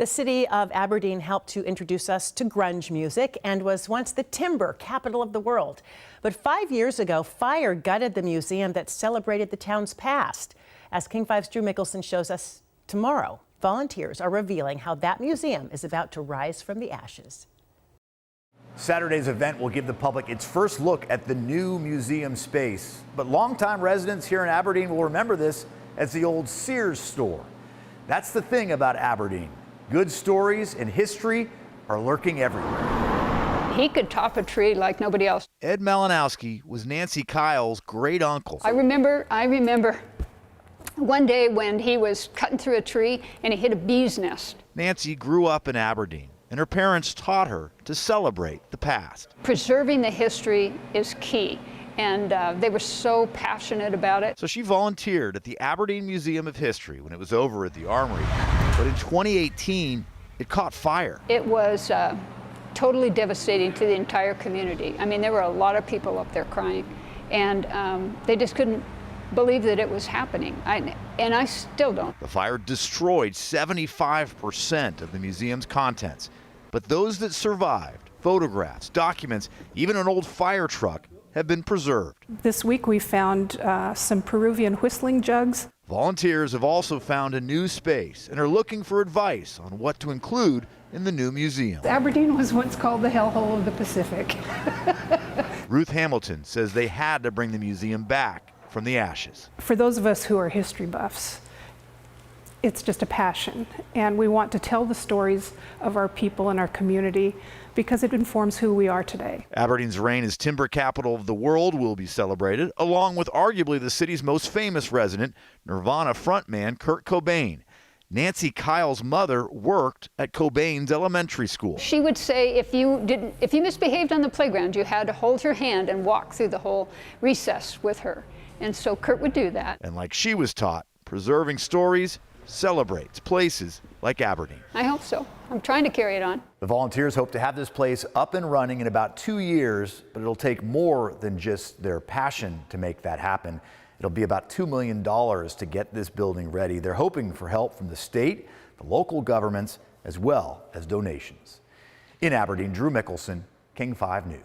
The city of Aberdeen helped to introduce us to grunge music and was once the timber capital of the world. But 5 years ago, fire gutted the museum that celebrated the town's past. As King 5's Drew Mickelson shows us tomorrow, volunteers are revealing how that museum is about to rise from the ashes. Saturday's event will give the public its first look at the new museum space. But longtime residents here in Aberdeen will remember this as the old Sears store. That's the thing about Aberdeen. Good stories and history are lurking everywhere. He could top a tree like nobody else. Ed Malinowski was Nancy Kyle's great uncle. I remember one day when he was cutting through a tree and he hit a bee's nest. Nancy grew up in Aberdeen, and her parents taught her to celebrate the past. Preserving the history is key, and they were so passionate about it. So she volunteered at the Aberdeen Museum of History when it was over at the Armory. But in 2018, it caught fire. It was totally devastating to the entire community. I mean, there were a lot of people up there crying, and they just couldn't believe that it was happening. And I still don't. The fire destroyed 75% of the museum's contents. But those that survived, photographs, documents, even an old fire truck, have been preserved. This week we found some Peruvian whistling jugs. Volunteers have also found a new space and are looking for advice on what to include in the new museum. Aberdeen was once called the hellhole of the Pacific. Ruth Hamilton says they had to bring the museum back from the ashes. For those of us who are history buffs, it's just a passion, and we want to tell the stories of our people and our community because it informs who we are today. Aberdeen's reign as timber capital of the world will be celebrated, along with arguably the city's most famous resident, Nirvana frontman Kurt Cobain. Nancy Kyle's mother worked at Cobain's elementary school. She would say if you misbehaved on the playground, you had to hold her hand and walk through the whole recess with her. And so Kurt would do that. And like she was taught, preserving stories celebrates places like Aberdeen. I hope so. I'm trying to carry it on. The volunteers hope to have this place up and running in about 2 years, but it'll take more than just their passion to make that happen. It'll be about $2 million to get this building ready. They're hoping for help from the state, the local governments, as well as donations. In Aberdeen, Drew Mickelson, King 5 News.